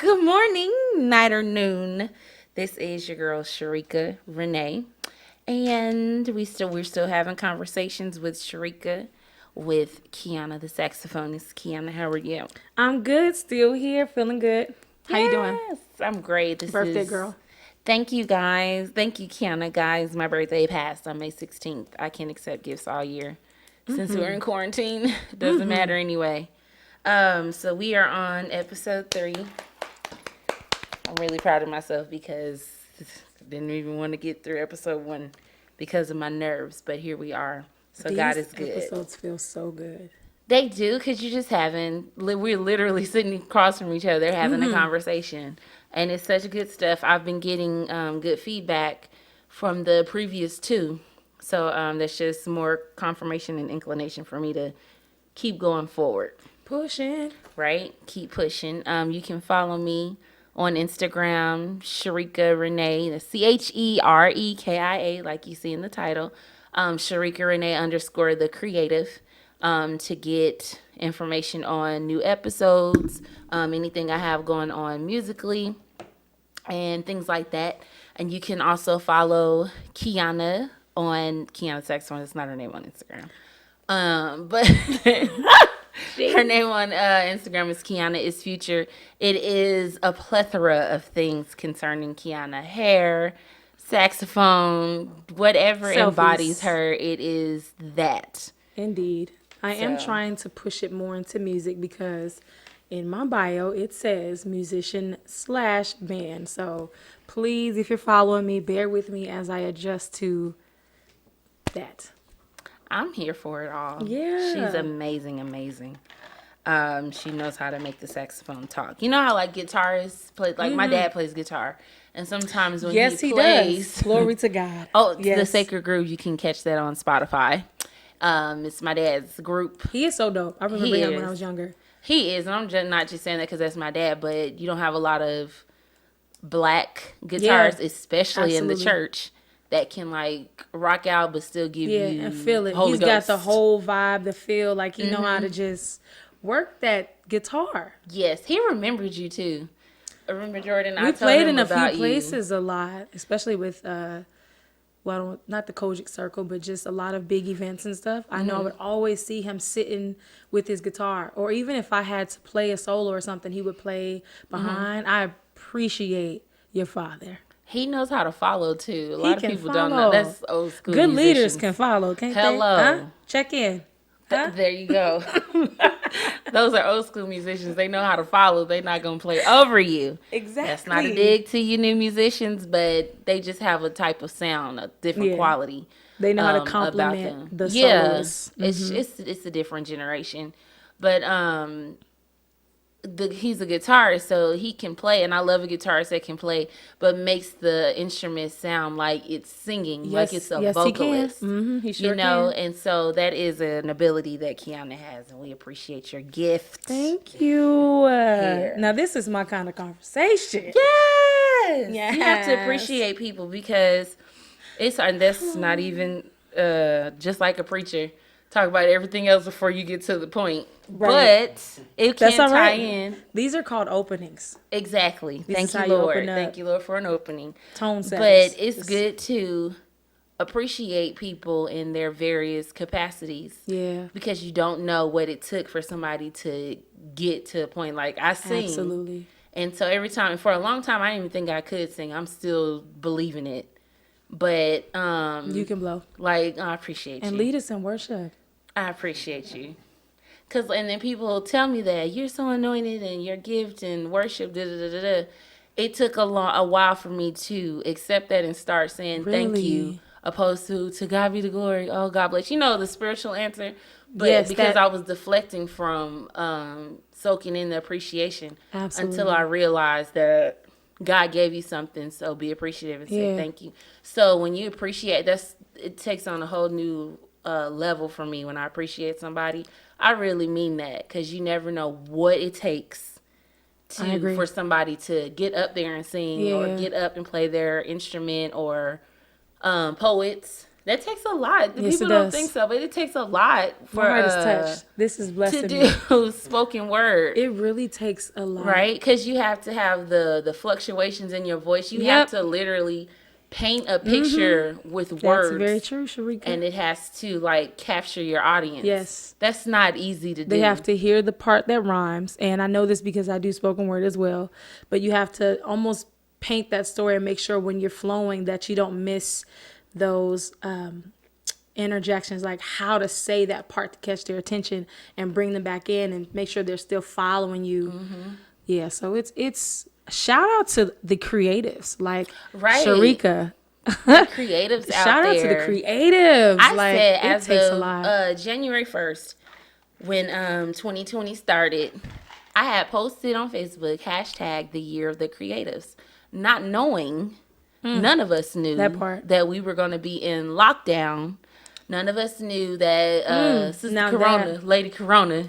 Good morning, night or noon. This is your girl Cherekia Renee, and we're still having conversations with Cherekia, with Kiana the Saxophonist. Kiana, how are you? I'm good, still here, feeling good. How you doing? Yes, I'm great. This Birthday is girl. Thank you guys. Thank you, Kiana, guys. My birthday passed on May 16th. I can't accept gifts all year since we're in quarantine. It doesn't matter anyway. So we are on episode 3. I'm really proud of myself because I didn't even want to get through episode 1 because of my nerves, but here we are. So God is These good. episodes feel so good. They do, because you just we're literally sitting across from each other having a conversation. And it's such good stuff. I've been getting good feedback from the previous 2. So that's just more confirmation and inclination for me to keep going forward. Pushing. Right? Keep pushing. You can follow me on Instagram, Cherekia Renee, the ChereKia, like you see in the title. Cherekia Renee _ the creative, to get information on new episodes, anything I have going on musically, and things like that. And you can also follow Kiana the Saxophonist. It's not her name on Instagram. But her name on Instagram is Kiana is Future. It is a plethora of things concerning Kiana: hair, saxophone, whatever Selfies. embodies her. It is that. Indeed. I am So. trying to push it more into music because in my bio it says musician/band. So please, if you're following me, bear with me as I adjust to that. I'm here for it all. Yeah. She's amazing, amazing. She knows how to make the saxophone talk. You know how like guitarists play, like my dad plays guitar, and sometimes when Yes, he he plays, does. Glory to God. oh, Yes. the Sacred Groove, you can catch that on Spotify. It's my dad's group. He is so dope. I remember He him when is. I was younger. He is, and I'm just not just saying that because that's my dad, but you don't have a lot of black guitarists, especially in the absolutely. church, that can like rock out but still give you and feel it. Holy He's Ghost. got the whole vibe, the feel, like he know how to just work that guitar. Yes, he remembered you too. I remember Jordan. I We told played him in a about few you. places a lot, especially with well, not the Kojic Circle, but just a lot of big events and stuff. I know I would always see him sitting with his guitar, or even if I had to play a solo or something, he would play behind. I appreciate your father. He knows how to follow too. A lot of can people don't know. follow. That's old school. Good leaders musicians. can follow, can't Hello. they? Huh? Check in. Huh? There you go. Those are old school musicians. They know how to follow. They're not gonna play over you. Exactly. That's not a dig to you new musicians, but they just have a type of sound, a different quality. They know how to about compliment them. the Yeah, soloists. it's a different generation, but he's a guitarist, so he can play, and I love a guitarist that can play, but makes the instrument sound like it's singing, like it's a vocalist. He can. He sure You know, can. and so that is an ability that Kiana has, and we appreciate your gift. Thank you. Here. Now this is my kind of conversation. Yes, Yes. you have to appreciate people because and that's not even just like a preacher. Talk about everything else before you get to the point. Right. But it can That's all tie right. in. These are called openings. Exactly. This Thank is you, how you Lord. open up. Thank you, Lord, for an opening. Tone But settings. it's good to appreciate people in their various capacities. Yeah. Because you don't know what it took for somebody to get to a point. Like I sing. Absolutely. And so every time, for a long time, I didn't even think I could sing. I'm still believing it. But You can blow. like, I appreciate you. And lead us in worship. I appreciate you. And then people tell me that you're so anointed and your gift and worship, da da da da da. It took a while for me to accept that and start saying thank you, Really? opposed to God be the glory. Oh, God bless. You know, the spiritual answer. But Yes, because that- I was deflecting from soaking in the appreciation Absolutely. until I realized that God gave you something, so be appreciative and say Yeah. thank you. So when you appreciate, it takes on a whole new level for me. When I appreciate somebody, I really mean that, because you never know what it takes I agree. for somebody to get up there and sing or Yeah. get up and play their instrument, or poets That takes a lot. Yes, People it don't does. think so, but it takes a lot for My heart is touched. This is to blessing me. do spoken word. It really takes a lot. Right? Because you have to have the fluctuations in your voice. You have Yep. to literally paint a picture with That's words. very true, Cherekia. And it has to like capture your audience. Yes. That's not easy to do. They have to hear the part that rhymes. And I know this because I do spoken word as well. But you have to almost paint that story and make sure when you're flowing that you don't miss those interjections, like how to say that part to catch their attention and bring them back in and make sure they're still following you. Yeah, so it's shout out to the creatives like Cherekia. Creatives out Shout there. out to the creatives. I like, said it as takes a of lot. January 1st, when 2020 started, I had posted on Facebook hashtag the year of the creatives, not knowing, none of us knew That part. that we were going to be in lockdown. None of us knew that Sister now Corona, that- Lady Corona,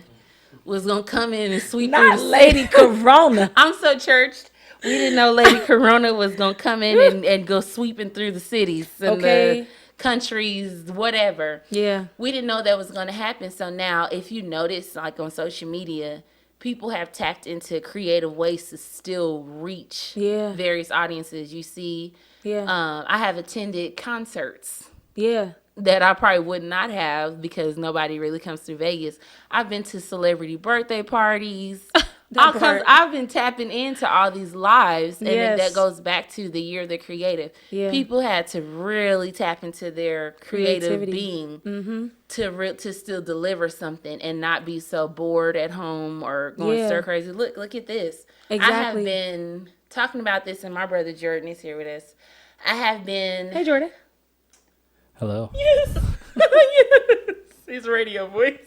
was going to come in and sweep Not through. Lady Corona. I'm so churched. We didn't know Lady Corona was going to come in and go sweeping through the cities and Okay. the countries, whatever. Yeah. We didn't know that was going to happen. So now, if you notice, like on social media, people have tapped into creative ways to still reach Yeah. various audiences. You see, Yeah. I have attended concerts Yeah. that I probably would not have because nobody really comes through Vegas. I've been to celebrity birthday parties. I've been tapping into all these lives, and Yes. that goes back to the year of the creative. Yeah. People had to really tap into their creative Creativity. being to still deliver something and not be so bored at home or going Yeah. stir crazy. Look at this. I have Exactly. been talking about this, and my brother Jordan is here with us. I have been. Hey, Jordan. Hello. Yes. Yes. His radio voice.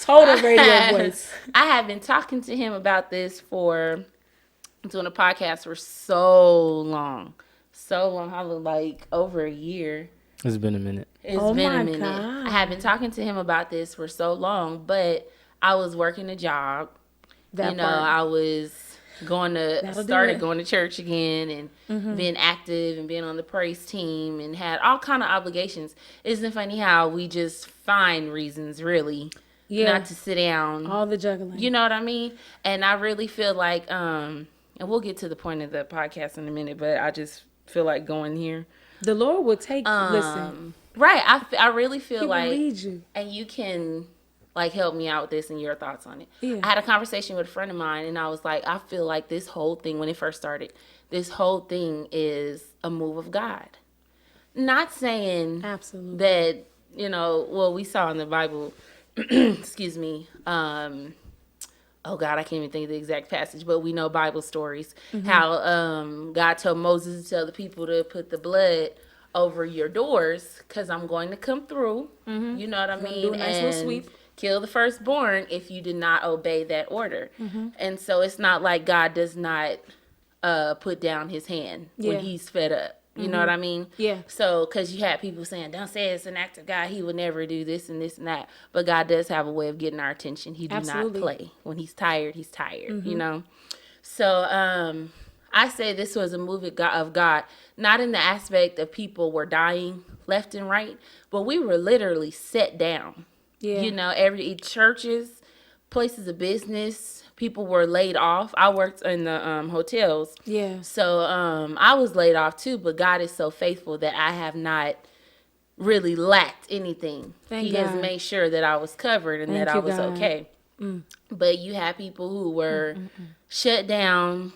Total radio voice. I have been talking to him about this for doing a podcast for so long. I look like over a year. It's been a minute. It's Oh been my a minute. God. I have been talking to him about this for so long, but I was working a job. That part. I was That'll do started it. going to church again and being active and being on the praise team and had all kind of obligations. Isn't it funny how we just find reasons really Yeah. not to sit down? All the juggling. You know what I mean? And I really feel like and we'll get to the point of the podcast in a minute, but I just feel like going here. The Lord will take, listen, Right. I really feel He will like lead you. and you can like help me out with this and your thoughts on it. Yeah. I had a conversation with a friend of mine and I was like, I feel like this whole thing when it first started, this whole thing is a move of God. Not saying Absolutely. that, well, we saw in the Bible, excuse me, oh God, I can't even think of the exact passage, but we know Bible stories, how God told Moses to tell the people to put the blood over your doors because I'm going to come through. You know what I mean? do a nice little sweep. Kill the firstborn if you did not obey that order. And so it's not like God does not put down his hand Yeah. when he's fed up. You know what I mean? Yeah. So, because you had people saying, don't say it's an act of God. He would never do this and this and that. But God does have a way of getting our attention. He do Absolutely. not play. When he's tired, you know? So, I say this was a move of God, not in the aspect of people were dying left and right, but we were literally set down. Yeah. Every churches, places of business, people were laid off. I worked in the hotels. Yeah. So I was laid off too, but God is so faithful that I have not really lacked anything. Thank He has God. made sure that I was covered and Thank that I you, was God. okay. But you have people who were shut down,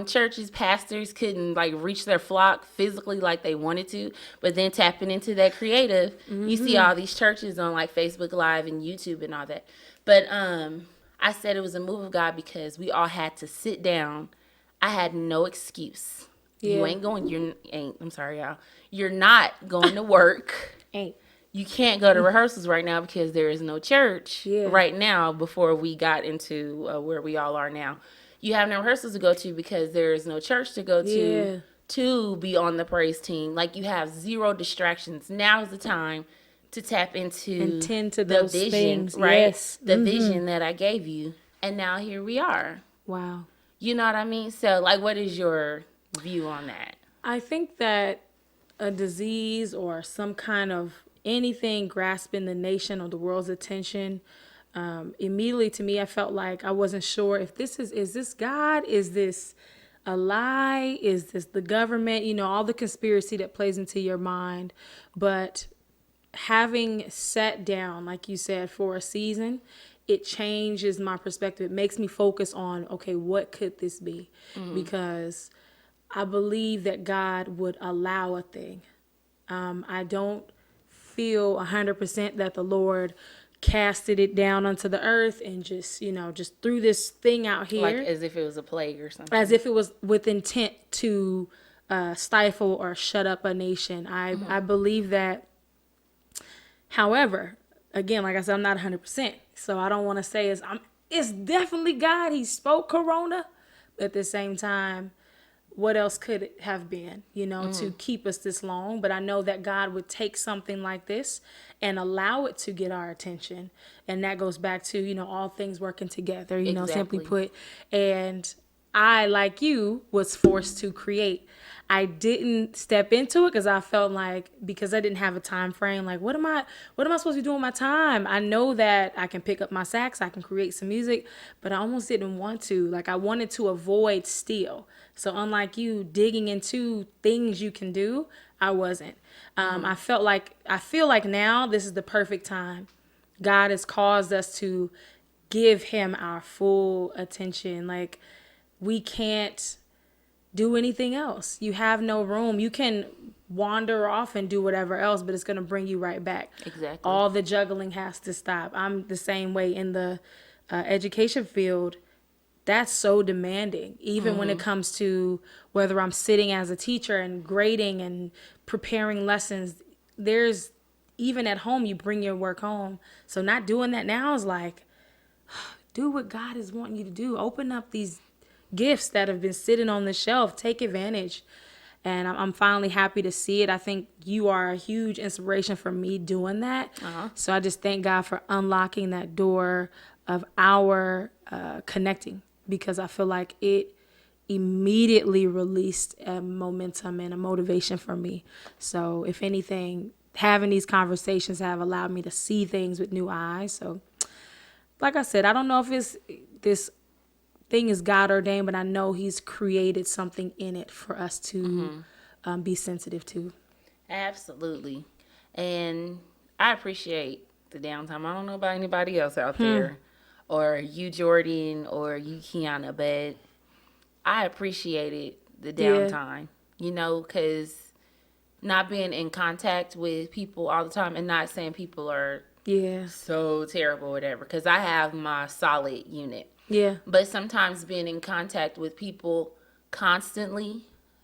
churches, pastors couldn't like reach their flock physically like they wanted to, but then tapping into that creative, you see all these churches on like Facebook Live and YouTube and all that. But I said it was a move of God because we all had to sit down. I had no excuse. Yeah. You ain't going, I'm sorry, y'all. You're not going to work. Ain't. You can't go to rehearsals right now because there is no church Yeah. right now before we got into where we all are now. You have no rehearsals to go to because there is no church to go Yeah. to be on the praise team. Like you have zero distractions. Now is the time to tap into And tend to the those vision, things. right? Yes. The vision that I gave you. And now here we are. Wow. You know what I mean? So like what is your view on that? I think that a disease or some kind of anything grasping the nation or the world's attention, immediately to me, I felt like I wasn't sure if is this God? Is this a lie? Is this the government? You know, all the conspiracy that plays into your mind. But having sat down, like you said, for a season, it changes my perspective. It makes me focus on, okay, what could this be? Because I believe that God would allow a thing. I don't feel 100% that the Lord casted it down onto the earth and just, just threw this thing out Like here as if it was a plague or something. as if it was with intent to stifle or shut up a nation. I believe that. However, again, like I said, I'm not 100%. So I don't want to say it's definitely God. He spoke Corona. But at the same time, what else could it have been, to keep us this long? But I know that God would take something like this and allow it to get our attention. And that goes back to, all things working together, simply Exactly. put. And I, like you, was forced to create. I didn't step into it because I felt like, because I didn't have a time frame, like what am I supposed to be doing with my time? I know that I can pick up my sax, I can create some music, but I almost didn't want to. Like I wanted to avoid still. So unlike you digging into things you can do, I wasn't. I feel like now this is the perfect time. God has caused us to give him our full attention. Like we can't do anything else. You have no room. You can wander off and do whatever else, but it's going to bring you right back. Exactly. All the juggling has to stop. I'm the same way in the education field. That's so demanding, even when it comes to whether I'm sitting as a teacher and grading and preparing lessons. There's, even at home, you bring your work home. So not doing that now is like, do what God is wanting you to do. Open up these gifts that have been sitting on the shelf. Take advantage. And I'm finally happy to see it. I think you are a huge inspiration for me doing that. So I just thank God for unlocking that door of our connecting, because I feel like it immediately released a momentum and a motivation for me. So if anything, having these conversations have allowed me to see things with new eyes. So like I said, I don't know if this thing is God ordained, but I know he's created something in it for us to be sensitive to. Absolutely. And I appreciate the downtime. I don't know about anybody else out there, or you, Jordan, or you, Kiana, but I appreciated the downtime, because not being in contact with people all the time, and not saying people are Yeah. so terrible or whatever, because I have my solid unit. Yeah. But sometimes being in contact with people constantly,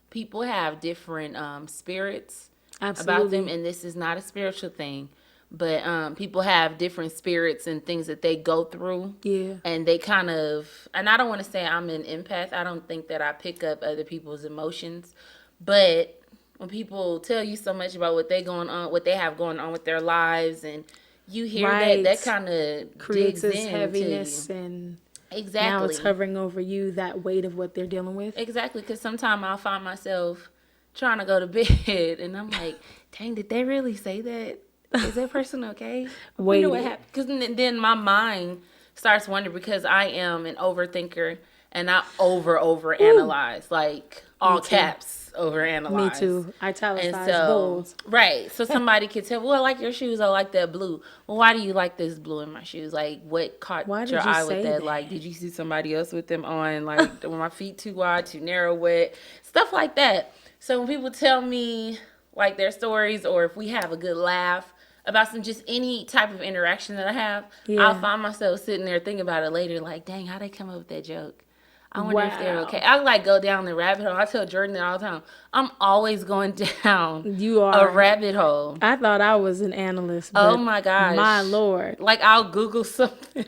people have different spirits Absolutely. about them, and this is not a spiritual thing, but people have different spirits and things that they go through. Yeah. And they kind of, and I don't want to say I'm an empath. I don't think that I pick up other people's emotions, but when people tell you so much about what they have going on with their lives, and you hear Right. that kind of Creates digs this into heaviness, you. and Exactly. now it's hovering over you, that weight of what they're dealing with. Exactly, because sometimes I'll find myself trying to go to bed, and I'm like, dang, did they really say that? Is that person okay? I wonder what happened. Because then my mind starts wondering, because I am an overthinker, and I overanalyze, like all caps overanalyze. Me too. Italicize, And so, bold. right. So somebody could tell, well, I like your shoes. I like that blue. Well, why do you like this blue in my shoes? Like, what caught Why your did you eye say with that? that? Like, did you see somebody else with them on? Like, were my feet too wide, too narrow, wet? Stuff like that. So when people tell me, like, their stories, or if we have a good laugh about just any type of interaction that I have, Yeah. I'll find myself sitting there thinking about it later, like, dang, how'd they come up with that joke? I wonder if they're Wow. okay. I like go down the rabbit hole. I tell Jordan that all the time. I'm always going down You are. a rabbit hole. I thought I was an analyst. Oh But my gosh. my Lord. Like I'll Google something.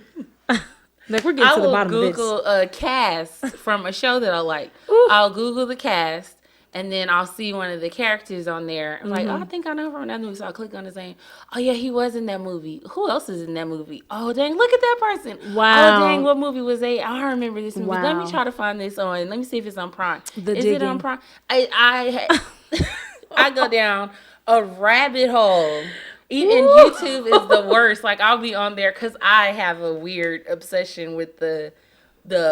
Like, we're getting I to the will bottom of Google a cast from a show that I like. Ooh. I'll Google the cast, and then I'll see one of the characters on there. I'm like, oh, I think I know from that movie. So I'll click on his name. Oh, yeah, he was in that movie. Who else is in that movie? Oh, dang, look at that person. Wow. Oh, dang, what movie was they? I remember this movie. Let me Wow. try to find this on. Let me see if it's on Prime. The Is it on digging. Prime? I I go down a rabbit hole. Even YouTube is the worst. Like I'll be on there because I have a weird obsession with the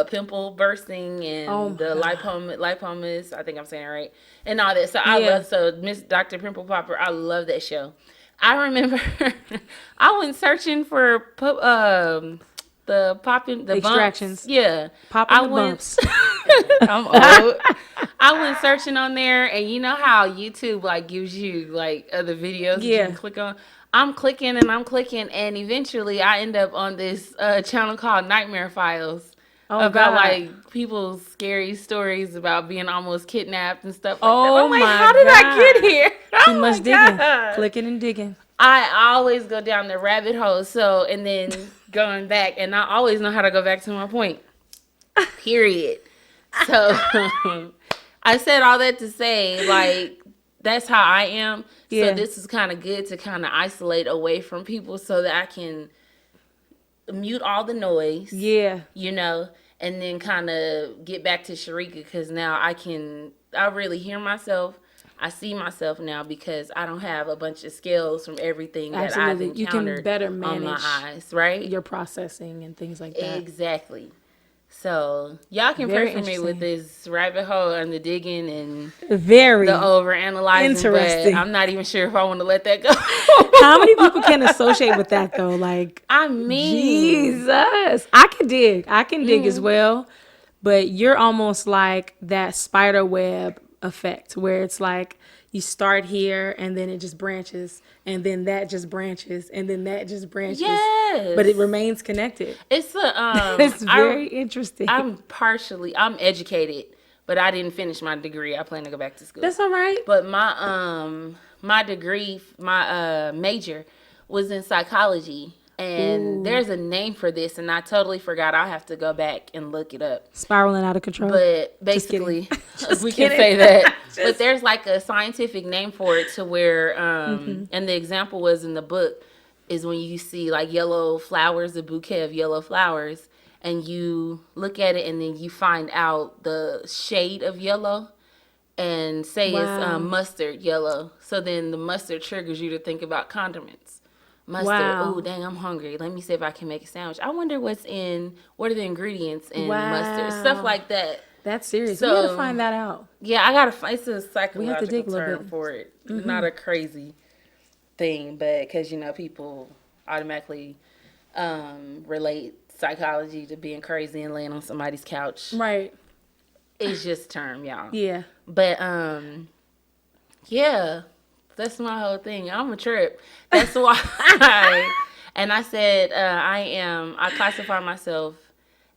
pimple bursting Oh and my the God. lipomas. I think I'm saying it right, and all that. So I Yeah. love Miss Dr. Pimple Popper. I love that show. I remember I went searching for the popping the Extractions. bumps. Yeah, Popping I the went. bumps. I'm old. I went searching on there, and you know how YouTube like gives you like other videos that you Yeah. can click on. I'm clicking, and eventually I end up on this channel called Nightmare Files Oh about God. like people's scary stories about being almost kidnapped and stuff like that. Oh I'm like, my how did I get God. here? Too Oh much my digging. God. Clicking and digging. I always go down the rabbit hole. So, and then going back, and I always know how to go back to my point. Period. So, I said all that to say, like, that's how I am. Yeah. So, this is kind of good to kind of isolate away from people so that I can mute all the noise. Yeah. You know, and then kind of get back to Cherekia because now I really hear myself. I see myself now because I don't have a bunch of scales from everything that I've Absolutely. You can encountered better on my manage eyes, right? your processing and things like that. Exactly. So y'all can Very pray for me with this rabbit hole and the digging and Very the over analyzing, interesting. but I'm not even sure if I want to let that go. How many people can associate with that though? Like, I mean, Jesus. I can dig. I can dig as well. But you're almost like that spider web effect where it's like you start here and then it just branches and then that just branches and then that just branches. yes, But it remains connected. It's a It's very interesting. I'm educated, but I didn't finish my degree. I plan to go back to school. That's all right. But my degree, my major was in psychology. And there's a name for this, and I totally forgot. I'll have to go back and look it up. Spiraling out of control. But basically, we can say that. But there's like a scientific name for it to where, and the example was in the book, is when you see like yellow flowers, a bouquet of yellow flowers, and you look at it and then you find out the shade of yellow and say Wow. it's mustard yellow. So then the mustard triggers you to think about condiments. Mustard. Wow. Oh, dang, I'm hungry. Let me see if I can make a sandwich. I wonder what are the ingredients in Wow. mustard. Stuff like that. That's serious. So- we gotta find that out. Yeah, I gotta find. It's a dig a psychological little term bit. for it. Not a crazy thing, but because people automatically relate psychology to being crazy and laying on somebody's couch. Right. It's just term, y'all. Yeah. But yeah, that's my whole thing. I'm a trip. That's why. And I said I classify myself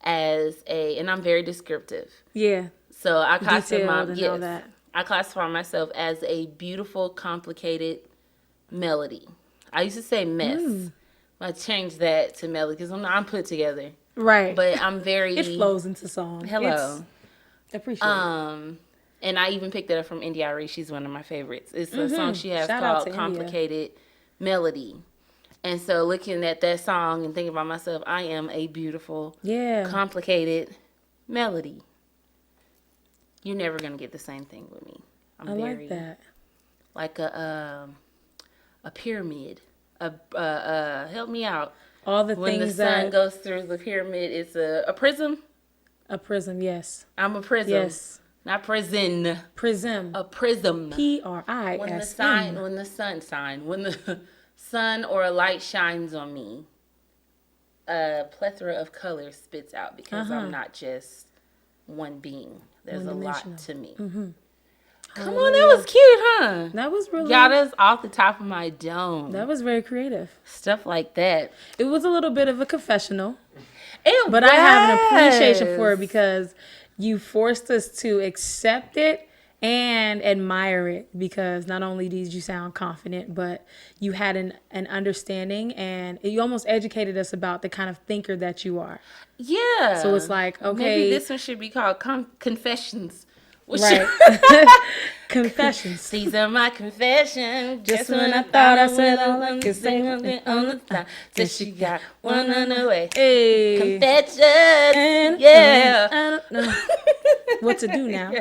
as and I'm very descriptive. Yeah. So I Detailed and all that. I classify myself as a beautiful, complicated melody. I used to say mess. I changed that to melody because I'm put together. Right. But I'm very it flows into song. Hello. It's, appreciate it. And I even picked that up from India Arie. She's one of my favorites. It's a song she has Shout out called to India. Complicated Melody. And so looking at that song and thinking about myself, I am a beautiful, Yeah. complicated melody. You're never going to get the same thing with me. I'm I very like that. like a pyramid. Help me out. All the When the things sun that goes through the pyramid, it's a prism. a prism, yes. I'm a prism. Yes. Not prison. Prism. A prism. PRISM. When the sun or a light shines on me, a plethora of colors spits out because I'm not just one being. There's a lot One-dimensional. to me. Come on, that was cute, huh? That was really Got us off the top of my dome. That was very creative. Stuff like that. It was a little bit of a confessional, It but I have an appreciation for it because you forced us to accept it and admire it, because not only did you sound confident, but you had an understanding, and you almost educated us about the kind of thinker that you are. Yeah. So it's like, okay. Maybe this one should be called Confessions. Right. Confessions. These are my confessions. Just when I thought I said all I could say on the thigh. Said she got one on the way. Hey. Confessions. Yeah. I don't know what to do now.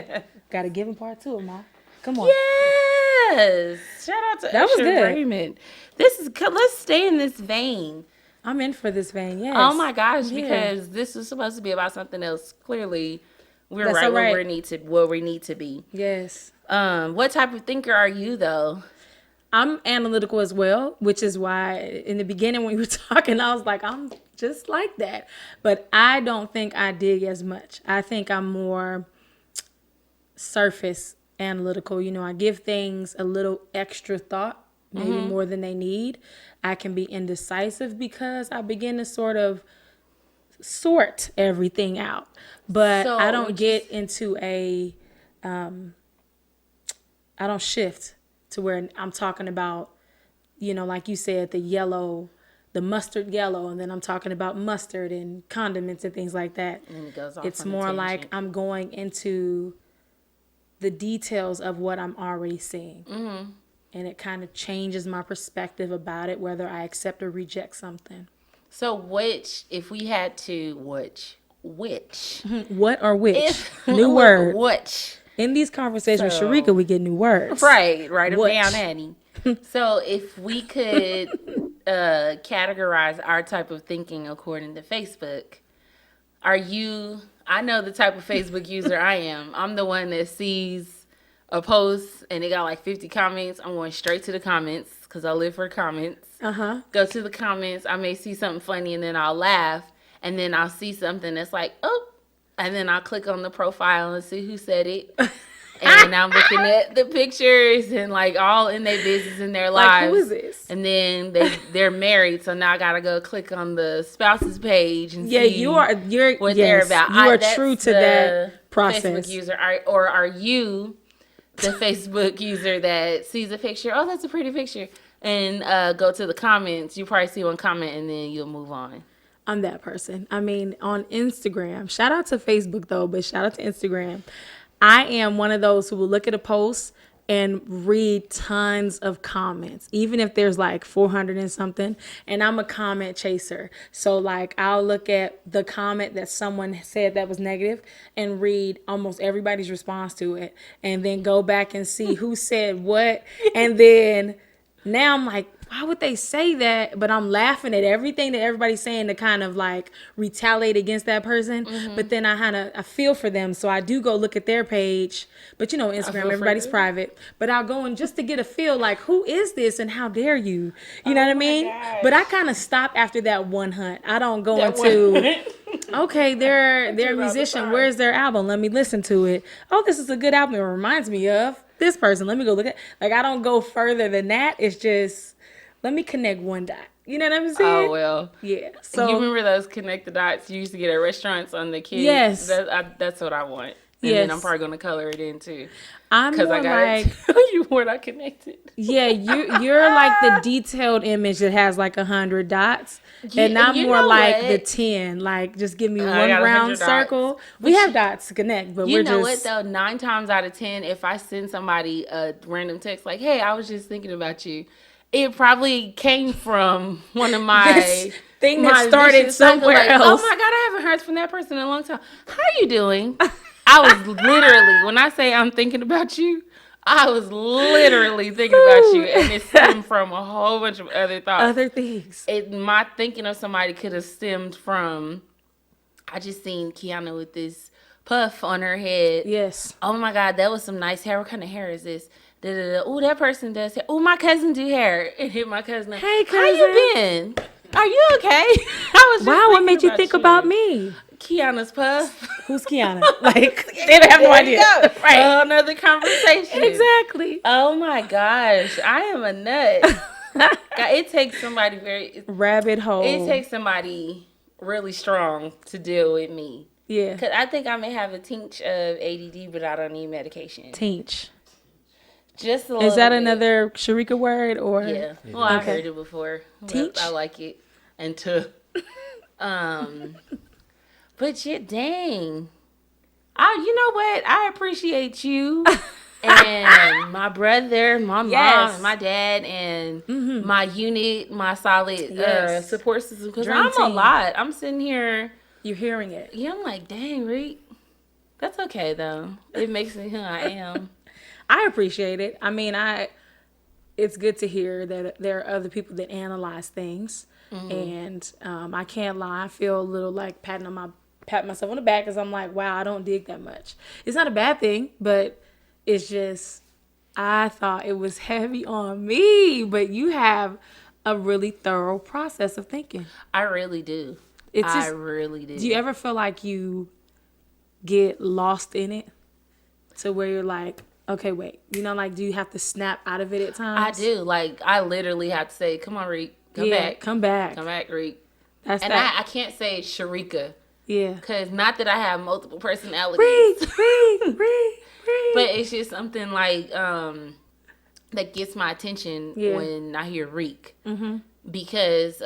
Got to give him part two of my. Come on. Yes. Shout out to That was Usher good. Raymond. Let's stay in this vein. I'm in for this vein, yes. Oh my gosh, Yeah. because this is supposed to be about something else. Clearly, we're That's right all where right. we need to be. Yes. What type of thinker are you though? I'm analytical as well, which is why in the beginning when we were talking, I was like, I'm just like that. But I don't think I dig as much. I think I'm more surface analytical. You know, I give things a little extra thought, maybe more than they need. I can be indecisive because I begin to sort of sort everything out. But So, I don't would get into I don't shift to where I'm talking about, you know, like you said, the mustard yellow, and then I'm talking about mustard and condiments and things like that. And it goes off It's on a more like tangent. I'm going into the details of what I'm already seeing. Mm-hmm. And it kind of changes my perspective about it, whether I accept or reject something. So, if we had to, which? What or which? If, New word. Which? In these conversations So- with Cherekia, we get new words. Right, write them Which? down, Annie. So, if we could categorize our type of thinking according to Facebook, I know the type of Facebook user I am. I'm the one that sees a post and it got like 50 comments. I'm going straight to the comments because I live for comments. Uh-huh. Go to the comments. I may see something funny and then I'll laugh. And then I'll see something that's like, oh. And then I'll click on the profile and see who said it. And I'm looking at the pictures and like all in their business in their lives. Like, who is this? And then they're married, so now I gotta go click on the spouse's page and Yeah, see you're what yes, they're about. You are That's true to the that process. Facebook user, or are you the Facebook user that sees a picture? Oh, that's a pretty picture, and go to the comments. You probably see one comment and then you'll move on. I'm that person. I mean, on Instagram, shout out to Facebook though, but shout out to Instagram. I am one of those who will look at a post and read tons of comments, even if there's like 400 and something. And I'm a comment chaser. So like I'll look at the comment that someone said that was negative and read almost everybody's response to it. And then go back and see who said what. And then now I'm like, why would they say that? But I'm laughing at everything that everybody's saying to kind of like retaliate against that person. Mm-hmm. But then I feel for them. So I do go look at their page. But you know, Instagram, everybody's private. But I'll go in just to get a feel like, who is this and how dare you? You know what I mean? Gosh. But I kind of stop after that one hunt. I don't go into, okay, they're a musician. Where's their album? Let me listen to it. Oh, this is a good album. It reminds me of this person. Let me go look at. Like, I don't go further than that. It's just, let me connect one dot. You know what I'm saying? Oh, well. Yeah. So you remember those connect the dots you used to get at restaurants on the kids? Yes. That's what I want. And Yes. then I'm probably going to color it in too. I'm Because more I got like, tell you what I connected. yeah, you're like the detailed image that has like 100 dots. And I'm you more know like what? the 10. Like, just give me I one got 100 round dots. circle. We have dots to connect, but You we're know just. what though? 9 times out of 10, if I send somebody a random text like, "Hey, I was just thinking about you," it probably came from one of my This thing that my started vicious cycle, somewhere like, else. Oh my god, I haven't heard from that person in a long time. How are you doing? I was literally, when I say I'm thinking about you, I was literally thinking about you, and it stemmed from a whole bunch of other thoughts. Other things. My thinking of somebody could have stemmed from, I just seen Kiana with this puff on her head. Yes. Oh my God, that was some nice hair. What kind of hair is this? Oh, that person does hair. Oh, my cousin do hair. It hit my cousin. Hey, How you cousin. been? Are you okay? I was just Wow, what thinking made you about think about me? Kiana's puff. Who's Kiana? Like, they don't have no idea. Right. Another conversation. Exactly. Oh my gosh, I am a nut. God, it takes somebody Rabbit hole. It takes somebody really strong to deal with me. Yeah. Cause I think I may have a tinge of ADD, but I don't need medication. Teach. Just a little Is that bit. another Cherekia word or? Yeah. Well, I Okay. heard it before. But Teach? I like it. And to, but yeah, dang. You know what? I appreciate you and my brother, my mom, Yes. and my dad, and my unit, my solid Yes. support system. Because Dream I'm a team. lot. I'm sitting here. You're hearing it. Yeah, I'm like, dang, Reek. That's okay though. It makes me who I am. I appreciate it. I mean, it's good to hear that there are other people that analyze things. And I can't lie, I feel a little like pat myself on the back because I'm like, wow, I don't dig that much. It's not a bad thing, but it's just I thought it was heavy on me. But you have a really thorough process of thinking. I really do. It's I just, really do. do you ever feel like you get lost in it to where you're like, okay, wait, like, do you have to snap out of it at I times? do. Like, I literally have to say, come on, Reek. Come Yeah, back. come back. Come back, Reek. That's And that. I can't say Cherekia. Yeah. Because not that I have multiple personalities. Reek. But it's just something like that gets my attention Yeah. when I hear Reek. Because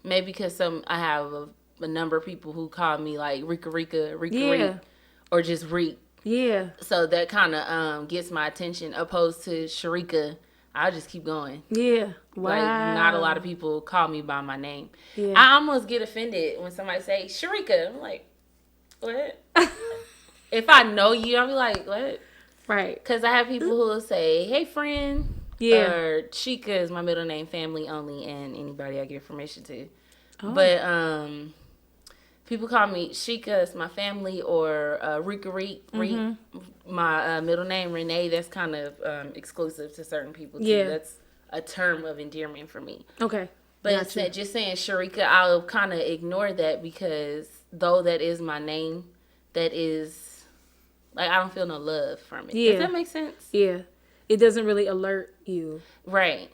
maybe because I have a number of people who call me like Rika, Yeah. Reek, or just Reek. Yeah. So that kind of gets my attention. Opposed to Cherekia, I'll just keep going. Yeah. Wow. Like, not a lot of people call me by my name. Yeah. I almost get offended when somebody say Cherekia. I'm like, what? If I know you, I'll be like, what? Right. Because I have people who will say, hey, friend. Yeah. Or Chica is my middle name, family only, and anybody I give permission to. Oh. But people call me Chica, it's my family, or Rika Reek. My middle name, Renee, that's kind of exclusive to certain people, too. Yeah. That's a term of endearment for me. Okay. But Got instead, you. just saying Cherekia, I'll kind of ignore that because though that is my name, that is, like, I don't feel no love from it. Yeah. Does that make sense? Yeah. It doesn't really alert you. Right.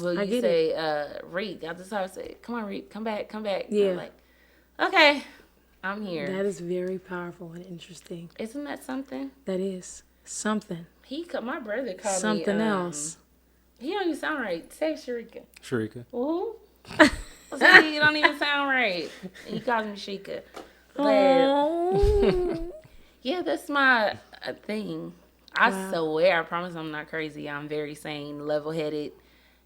Well, I you get say, Reek. I just always say, come on, Reek, come back. Yeah. I'm like, okay, I'm here. That is very powerful and interesting. Isn't that something? That is something. My brother called me. Something else. He don't even sound right. Say Cherekia. Cherekia. Ooh. See, you don't even sound right. He calls me Sheikah. But Oh. yeah, that's my thing. I swear, I promise I'm not crazy. I'm very sane, level-headed,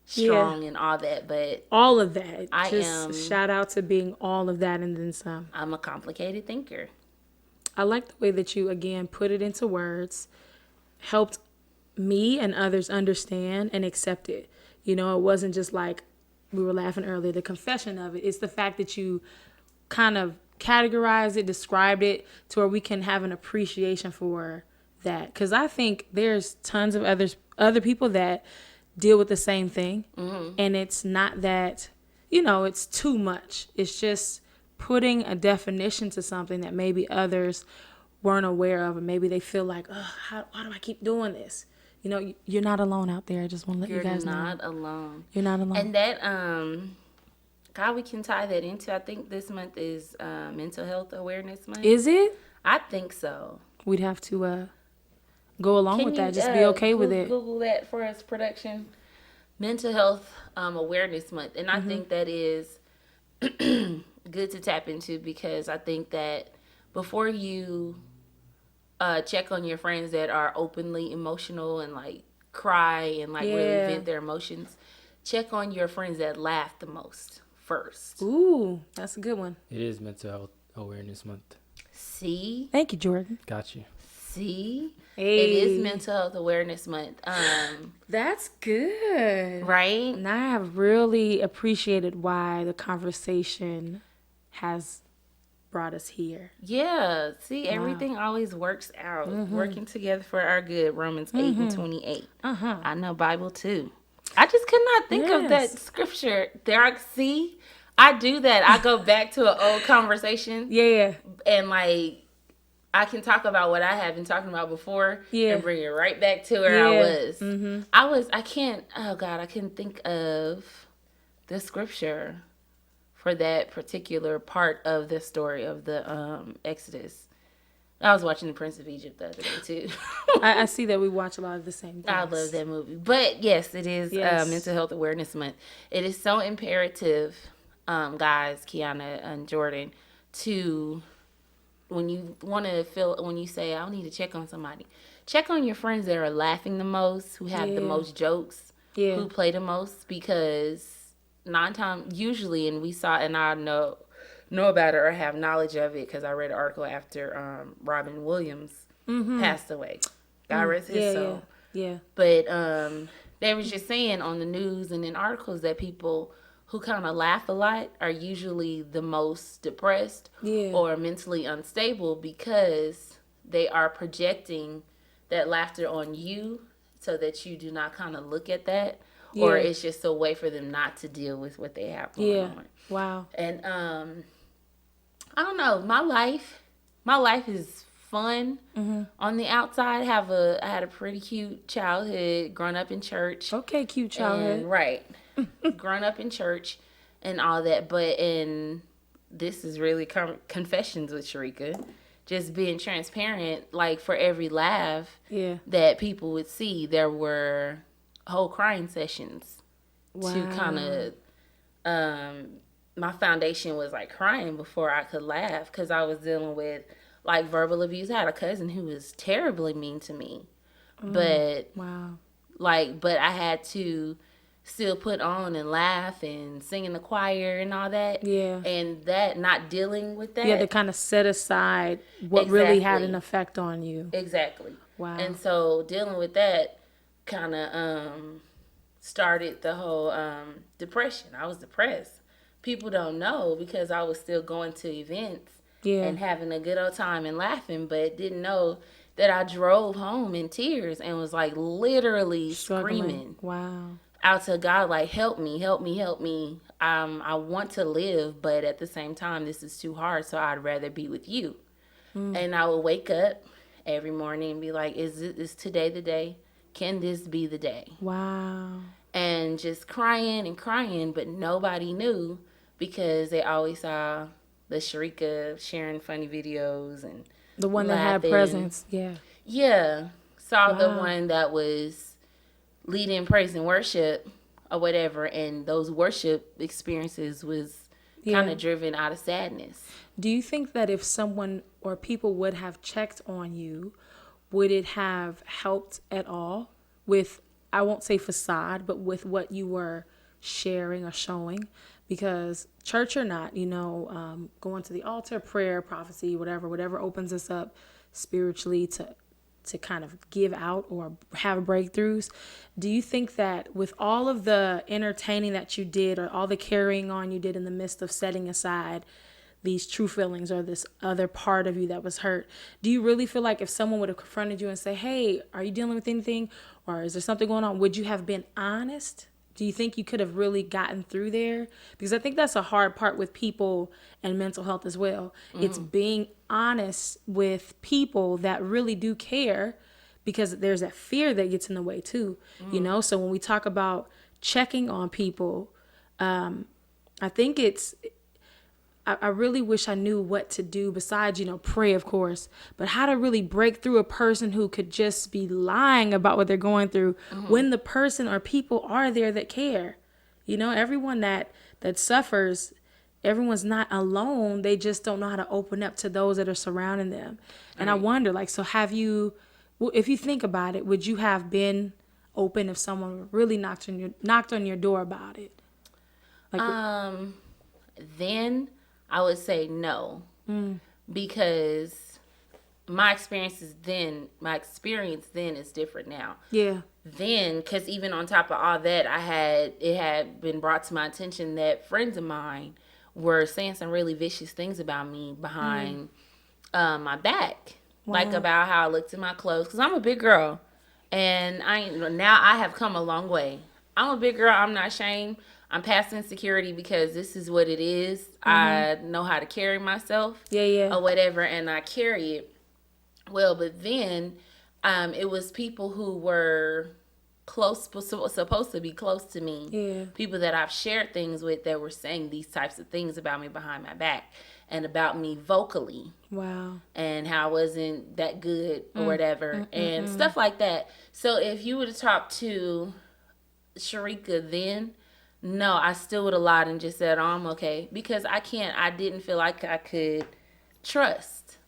strong, and all that. But All of that. I Just am- shout out to being all of that and then some. I'm a complicated thinker. I like the way that you, again, put it into words, helped me and others understand and accept it. It wasn't just like we were laughing earlier, the confession of it. It's the fact that you kind of categorized it, described it to where we can have an appreciation for that. Because I think there's tons of other people that deal with the same thing. And it's not that, it's too much. It's just putting a definition to something that maybe others weren't aware of, and maybe they feel like, why do I keep doing this? You're not alone out there. I just want to let you guys know. You're not alone. You're not alone. And that, God, we can tie that into, I think this month is Mental Health Awareness Month. Is it? I think so. We'd have to go along Can with that. you, Just be okay with Google, it. Google that for us, production. Mental Health Awareness Month. And I think that is good to tap into because I think that before you check on your friends that are openly emotional and like cry and like really Yeah. vent their emotions, check on your friends that laugh the most first. Ooh, that's a good one. It is Mental Health Awareness Month. See? Thank you, Jordan. Got you. See? Hey. It is Mental Health Awareness Month. That's good. Right? And I have really appreciated why the conversation has brought us here. Yeah. See, everything always works out. Working together for our good. Romans 8 and 28. I know Bible too. I just could not think of that Yes. scripture. See, I do that. I go back to an old conversation Yeah. and like I can talk about what I have been talking about before Yeah. and bring it right back to where I Yeah. was. I couldn't think of the scripture for that particular part of the story of the Exodus. I was watching The Prince of Egypt the other day too. I see that we watch a lot of the same things. I love that movie. But yes, it is Yes. Mental Health Awareness Month. It is so imperative, guys, Kiana and Jordan, to when you say, I need to check on somebody, check on your friends that are laughing the most, who have the Yeah. most jokes, Yeah. who play the most, because usually, and we saw, and I know about it or have knowledge of it because I read an article after Robin Williams passed away. God rest his Yeah, soul. yeah. But they was just saying on the news and in articles that people who kind of laugh a lot are usually the most depressed Yeah. or mentally unstable because they are projecting that laughter on you so that you do not kind of look at that, or Yeah. it's just a way for them not to deal with what they have going Yeah. on. Wow. And I don't know, my life is fun on the outside. I had a pretty cute childhood, growing up in church. Okay, cute childhood. And right, growing up in church and all that. But in this is really confessions with Cherekia. Just being transparent, like for every laugh Yeah. that people would see, there were whole crying sessions Wow. to kind of my foundation was like crying before I could laugh because I was dealing with like verbal abuse. I had a cousin who was terribly mean to me, but Wow. but I had to still put on and laugh and sing in the choir and all that. Yeah. And that, not dealing with that. You had to kind of set aside what really had an Exactly. effect on you. Exactly. Wow. And so dealing with that kind of started the whole depression. I was depressed. People don't know because I was still going to events Yeah. and having a good old time and laughing, but didn't know that I drove home in tears and was like literally Struggling. screaming Wow. out to God, like, help me, help me, help me. I want to live, but at the same time, this is too hard, so I'd rather be with you. And I would wake up every morning and be like, is today the day? Can this be the day? Wow. And just crying and crying, but nobody knew because they always saw the Cherekia sharing funny videos and The one that had laughing. presence. Yeah. Yeah, saw the Wow. one that was leading praise and worship or whatever, and those worship experiences was kind Yeah. of driven out of sadness. Do you think that if someone or people would have checked on you, would it have helped at all with, I won't say facade, but with what you were sharing or showing? Because church or not, going to the altar, prayer, prophecy, whatever opens us up spiritually to kind of give out or have breakthroughs. Do you think that with all of the entertaining that you did or all the carrying on you did in the midst of setting aside these true feelings or this other part of you that was hurt, do you really feel like if someone would have confronted you and say, hey, are you dealing with anything, or is there something going on, would you have been honest? Do you think you could have really gotten through there? Because I think that's a hard part with people and mental health as well. It's being honest with people that really do care, because there's that fear that gets in the way too, So when we talk about checking on people, I think I really wish I knew what to do besides, pray, of course, but how to really break through a person who could just be lying about what they're going through when the person or people are there that care. Everyone that suffers, everyone's not alone. They just don't know how to open up to those that are surrounding them. And I wonder, so if you think about it, would you have been open if someone really knocked on your door about it? Then I would say no, because my experience then is different now. Yeah. Then, because even on top of all that, it had been brought to my attention that friends of mine were saying some really vicious things about me behind my back, like about how I looked in my clothes. Because I'm a big girl, and now I have come a long way. I'm a big girl. I'm not ashamed. I'm past insecurity because this is what it is. I know how to carry myself, Yeah. or whatever, and I carry it well. But then, it was people who were supposed to be close to me. Yeah. People that I've shared things with that were saying these types of things about me behind my back and about me vocally. Wow. And how I wasn't that good or whatever and stuff like that. So if you would have talked to Cherekia then, no, I still would have lied and just said, oh, I'm okay. Because I didn't feel like I could trust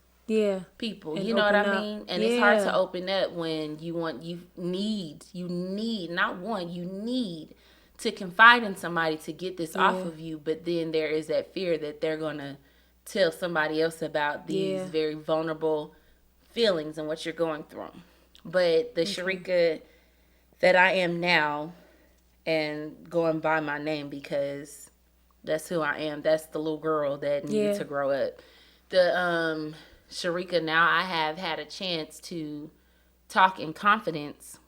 people. And You know what open I up. mean? And it's hard Yeah. to open up when you need to confide in somebody to get this off of you. But then there is that fear that they're going to tell somebody else about these very vulnerable feelings and what you're going through. But the Cherekia that I am now, and going by my name because that's who I am. That's the little girl that needed to grow up. The Cherekia now, I have had a chance to talk in confidence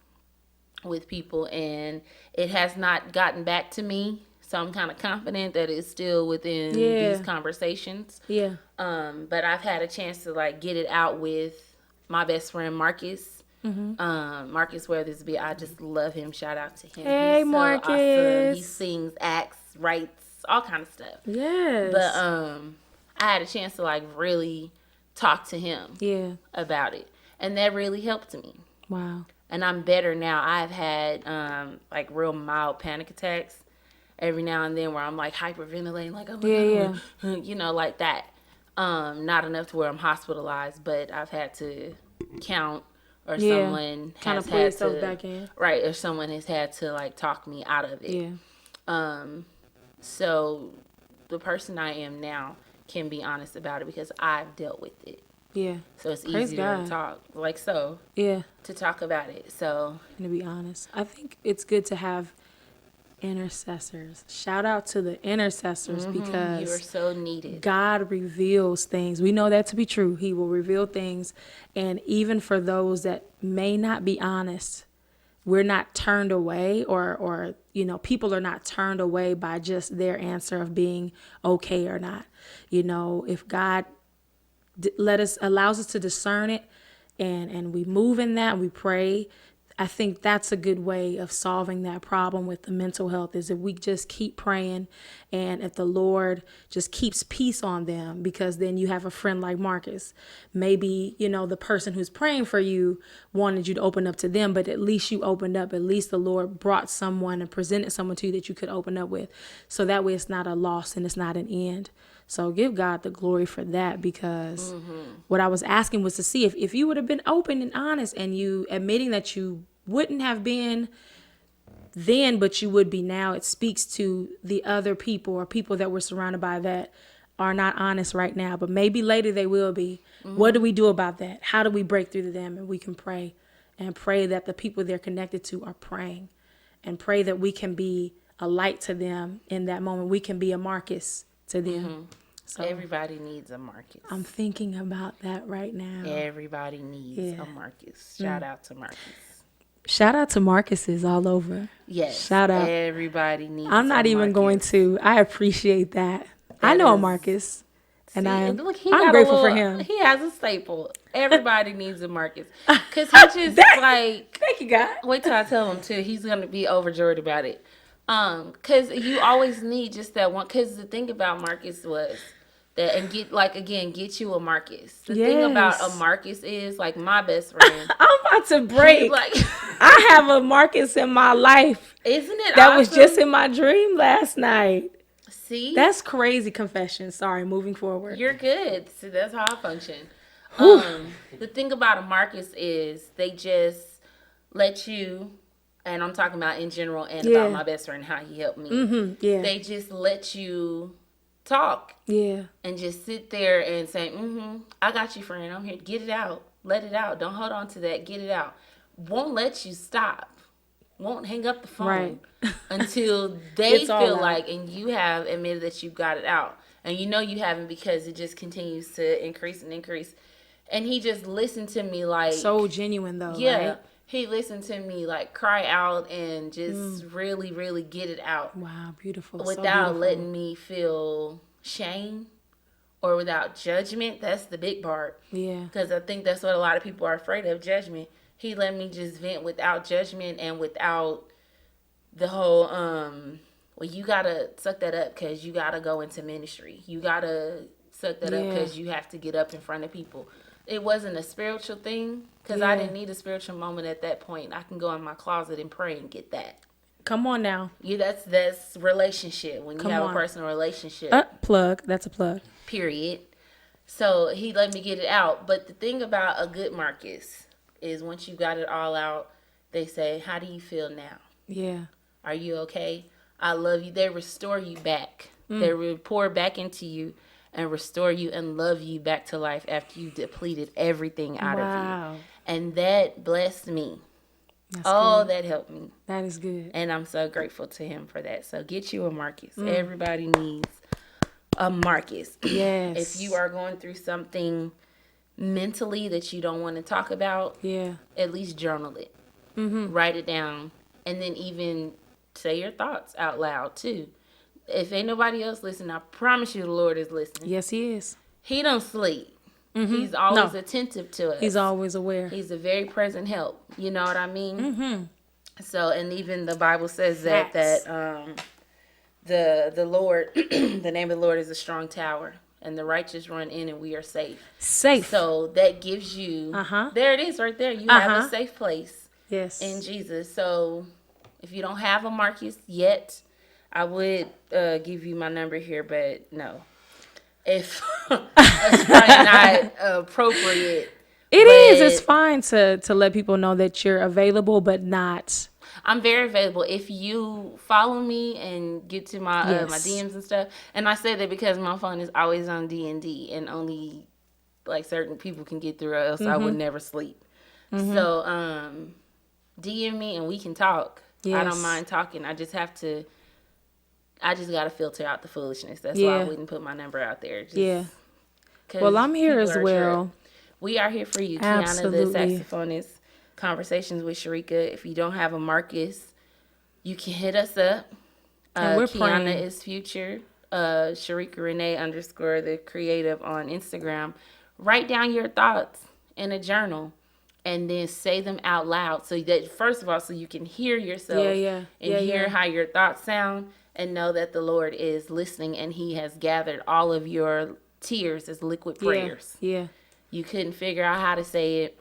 with people, and it has not gotten back to me. So I'm kind of confident that it's still within these conversations. Yeah. But I've had a chance to like get it out with my best friend Marcus. Marcus Weathersby, I just love him. Shout out to him. Hey, He's so Marcus. awesome. He sings, acts, writes, all kind of stuff. Yes. But I had a chance to like really talk to him about it, and that really helped me. Wow. And I'm better now. I've had like real mild panic attacks every now and then where I'm like hyperventilating, like oh my God, you know, like that. Not enough to where I'm hospitalized, but I've had to count, or someone kind has of pull had yourself to back in. right, or someone has had to like talk me out of it. So the person I am now can be honest about it because I've dealt with it. Yeah. So it's Praise easier God. to talk, like so. Yeah. To talk about it. So To be honest, I think it's good to have intercessors. Shout out to the intercessors because you are so needed. God reveals things. We know that to be true. He will reveal things. And even for those that may not be honest, we're not turned away or you know, people are not turned away by just their answer of being okay or not. You know, if God allows us to discern it and we move in that, we pray, I think that's a good way of solving that problem with the mental health, is if we just keep praying and if the Lord just keeps peace on them, because then you have a friend like Marcus. Maybe, you know, the person who's praying for you wanted you to open up to them, but at least you opened up. At least the Lord brought someone and presented someone to you that you could open up with. So that way it's not a loss and it's not an end. So give God the glory for that, because what I was asking was to see if you would have been open and honest and you admitting that you wouldn't have been then, but you would be now. It speaks to the other people or people that we're surrounded by that are not honest right now, but maybe later they will be. What do we do about that? How do we break through to them? And we can pray and pray that the people they're connected to are praying, and pray that we can be a light to them in that moment. We can be a Marcus to them. So Everybody needs a Marcus. I'm thinking about that right now. Everybody needs a Marcus. Shout out to Marcus. Shout out to Marcuses all over. Yes. Shout out. Everybody needs I'm not a even Marcus. going to. I appreciate that. I know a Marcus. And I'm grateful for him. He has a staple. Everybody needs a Marcus. Because he just like... Thank you, God. Wait till I tell him, too. He's going to be overjoyed about it. Because you always need just that one. Because the thing about Marcus was... that and get you a Marcus. The thing about a Marcus is, like, my best friend. I'm about to break. Like, I have a Marcus in my life. Isn't it That awesome? was just in my dream last night. See? That's crazy confession. Sorry, moving forward. You're good. See, that's how I function. The thing about a Marcus is they just let you, and I'm talking about in general and about my best friend, how he helped me. They just let you talk. And just sit there and say, I got you, friend. I'm here. Get it out. Let it out. Don't hold on to that. Get it out. Won't let you stop. Won't hang up the phone until they feel like, and you have admitted that you got it out. And you know you haven't, because it just continues to increase and increase. And he just listened to me like... So genuine, though, right? He listened to me like cry out and just really, really get it out. Wow, beautiful. Without letting me feel shame or without judgment. That's the big part. Because I think that's what a lot of people are afraid of, judgment. He let me just vent without judgment and without the whole, well, you got to suck that up because you got to go into ministry. You got to suck that up because you have to get up in front of people. It wasn't a spiritual thing, because I didn't need a spiritual moment at that point. I can go in my closet and pray and get that. Come on now. That's relationship. When you have a personal relationship. Plug. That's a plug. Period. So he let me get it out. But the thing about a good Marcus is once you got it all out, they say, how do you feel now? Are you okay? I love you. They restore you back. They pour back into you. and restore you and love you back to life after you depleted everything out of Wow. you. And that blessed me. That's Oh, good. that helped me. That is good. And I'm so grateful to him for that. So get you a Marcus. Everybody needs a Marcus. Yes. If you are going through something mentally that you don't want to talk about, Yeah. at least journal it. Write it down. And then even say your thoughts out loud too. If ain't nobody else listening, I promise you the Lord is listening. Yes, he is. He don't sleep. He's always No. attentive to us. He's always aware. He's a very present help. You know what I mean? So, and even the Bible says that Facts. the Lord, the name of the Lord is a strong tower, and the righteous run in, and we are safe. Safe. So that gives you. There it is, right there. You have a safe place Yes. in Jesus. So, if you don't have a Marcus yet, I would give you my number here, but no. If it's probably not appropriate. It is. It's fine to let people know that you're available, but not. I'm very available. If you follow me and get to my my Yes. DMs and stuff, and I say that because my phone is always on D&D, and only like certain people can get through, or else I would never sleep. So DM me and we can talk. I Yes. don't mind talking. I just gotta filter out the foolishness. That's why I wouldn't put my number out there. Just Yeah. 'cause Well, I'm here people as are well. sure. We are here for you, Kiana the Absolutely. Saxophonist. Conversations with Cherekia. If you don't have a Marcus, you can hit us up. And we're Kiana praying. is future. Cherekia Renee _ the creative on Instagram. Write down your thoughts in a journal and then say them out loud. So that first of all, so you can hear yourself and hear how your thoughts sound, and know that the Lord is listening and he has gathered all of your tears as liquid prayers. Yeah. You couldn't figure out how to say it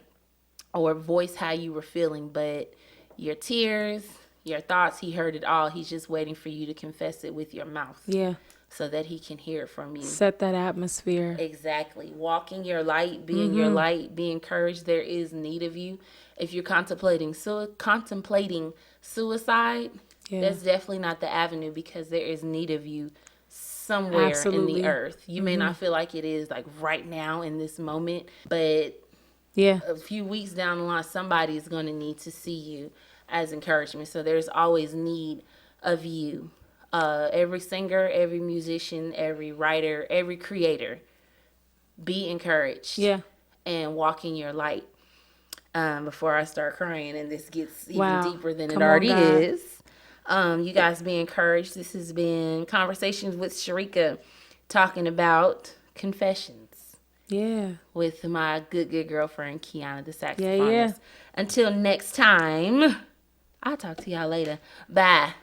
or voice how you were feeling, but your tears, your thoughts, he heard it all. He's just waiting for you to confess it with your mouth Yeah. so that he can hear it from you. Set that atmosphere. Exactly. Walking your light, being your light, be encouraged. There is need of you. If you're contemplating suicide, that's definitely not the avenue, because there is need of you somewhere in Absolutely. the earth. You may not feel like it is like right now in this moment, but Yeah. a few weeks down the line, somebody is going to need to see you as encouragement. So there's always need of you. Every singer, every musician, every writer, every creator, be encouraged. Yeah. And walk in your light. Before I start crying and this gets even Wow. deeper than Come it on, already God. is. You guys be encouraged. This has been Conversations with Cherekia, talking about confessions Yeah. with my good girlfriend, Kiana the Saxophonist. Yeah. Until next time, I'll talk to y'all later. Bye.